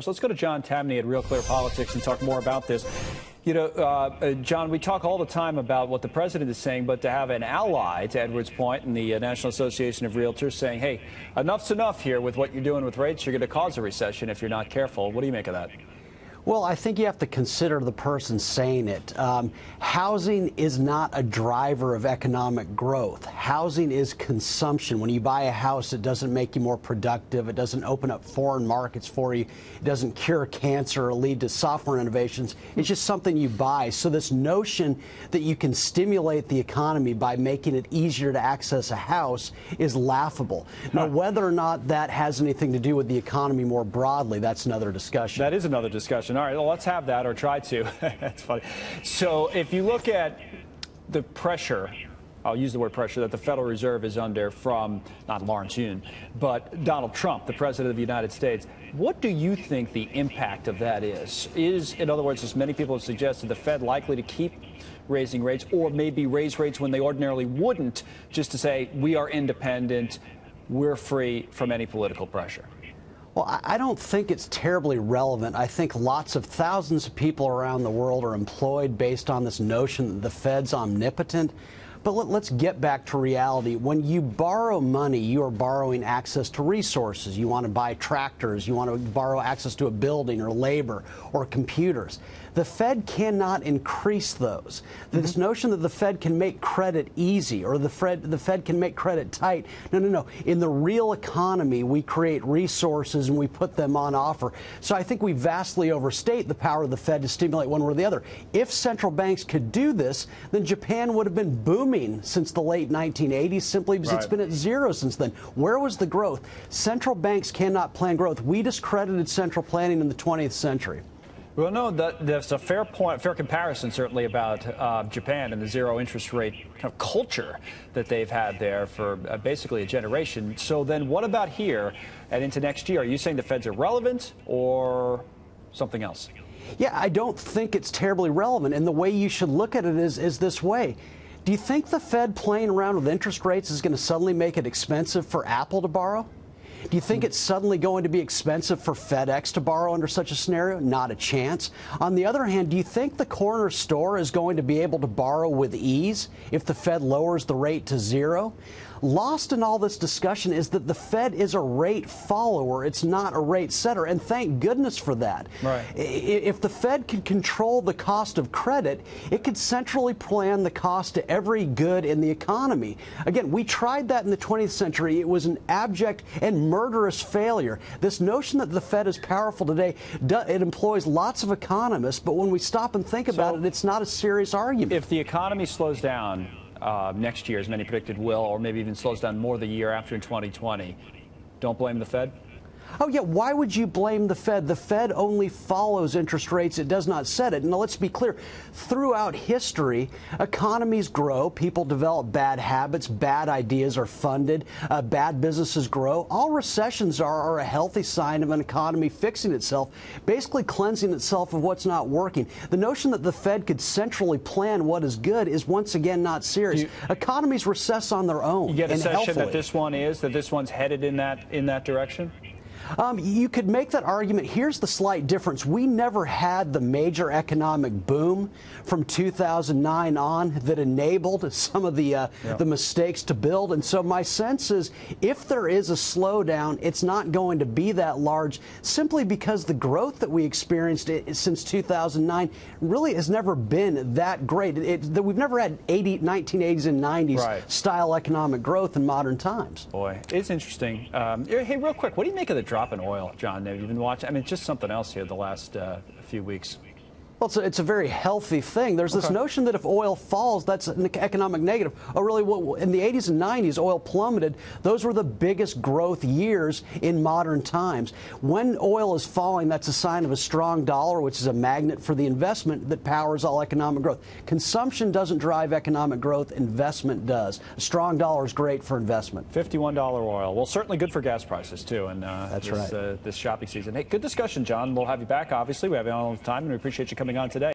So let's go to John Tamny at Real Clear Politics and talk more about this. You know, John, we talk all the time about what the president is saying, but to have an ally, to Edward's point, in the National Association of Realtors saying, hey, enough's enough here with what you're doing with rates. You're going to cause a recession if you're not careful. What do you make of that? Well, I think you have to consider the person saying it. Housing is not a driver of economic growth. Housing is consumption. When you buy a house, it doesn't make you more productive. It doesn't open up foreign markets for you. It doesn't cure cancer or lead to software innovations. It's just something you buy. So this notion that you can stimulate the economy by making it easier to access a house is laughable. Now, whether or not that has anything to do with the economy more broadly, that's another discussion. That is another discussion. All right, well, let's have that, or try to. That's funny. So if you look at the pressure, I'll use the word pressure, that the Federal Reserve is under from, not Lawrence Yun, but Donald Trump, the President of the United States, what do you think the impact of that is? Is, in other words, as many people have suggested, the Fed likely to keep raising rates, or maybe raise rates when they ordinarily wouldn't, just to say, we are independent, we're free from any political pressure? Well, I don't think it's terribly relevant. I think lots of thousands of people around the world are employed based on this notion that the Fed's omnipotent. But let's get back to reality. When you borrow money, you are borrowing access to resources. You want to buy tractors. You want to borrow access to a building or labor or computers. The Fed cannot increase those. This notion that the Fed can make credit easy or the Fed can make credit tight. No. In the real economy, we create resources and we put them on offer. So I think we vastly overstate the power of the Fed to stimulate one way or the other. If central banks could do this, then Japan would have been booming since the late 1980s, simply because it's been at zero since then. Where was the growth? Central banks cannot plan growth. We discredited central planning in the 20th century. Well, no, that's a fair point, fair comparison, certainly, about Japan and the zero interest rate kind of culture that they've had there for basically a generation. So then what about here and into next year? Are you saying the Fed's irrelevant or something else? Yeah, I don't think it's terribly relevant. And the way you should look at it is this way. Do you think the Fed playing around with interest rates is going to suddenly make it expensive for Apple to borrow? Do you think it's suddenly going to be expensive for FedEx to borrow under such a scenario? Not a chance. On the other hand, do you think the corner store is going to be able to borrow with ease if the Fed lowers the rate to zero? Lost in all this discussion is that the Fed is a rate follower. It's not a rate setter, and thank goodness for that. Right. If the Fed could control the cost of credit, it could centrally plan the cost to every good in the economy. Again, we tried that in the 20th century. It was an abject and murderous failure. This notion that the Fed is powerful today, it employs lots of economists, but when we stop and think about it, it's not a serious argument. If the economy slows down next year, as many predicted will, or maybe even slows down more the year after in 2020, don't blame the Fed? Oh, yeah. Why would you blame the Fed? The Fed only follows interest rates. It does not set it. Now, let's be clear. Throughout history, economies grow. People develop bad habits. Bad ideas are funded. Bad businesses grow. All recessions are a healthy sign of an economy fixing itself, basically cleansing itself of what's not working. The notion that the Fed could centrally plan what is good is once again not serious. Economies recess on their own. You get a session healthily. that this one's headed in that direction? You could make that argument. Here's the slight difference. We never had the major economic boom from 2009 on that enabled some of the mistakes to build. And so my sense is if there is a slowdown, it's not going to be that large simply because the growth that we experienced since 2009 really has never been that great. We've never had 1980s and 90s style economic growth in modern times. Boy, it's interesting. Hey, real quick, what do you make of the drop in oil, John? Have you been watching? I mean, just something else here the last few weeks. Well, it's a very healthy thing. There's this notion that if oil falls, that's an economic negative. Oh, really? Well, in the 80s and 90s, oil plummeted. Those were the biggest growth years in modern times. When oil is falling, that's a sign of a strong dollar, which is a magnet for the investment that powers all economic growth. Consumption doesn't drive economic growth. Investment does. A strong dollar is great for investment. $51 oil. Well, certainly good for gas prices, too. And that's this shopping season. Hey, good discussion, John. We'll have you back, obviously. We have you all the time, and we appreciate you coming on today.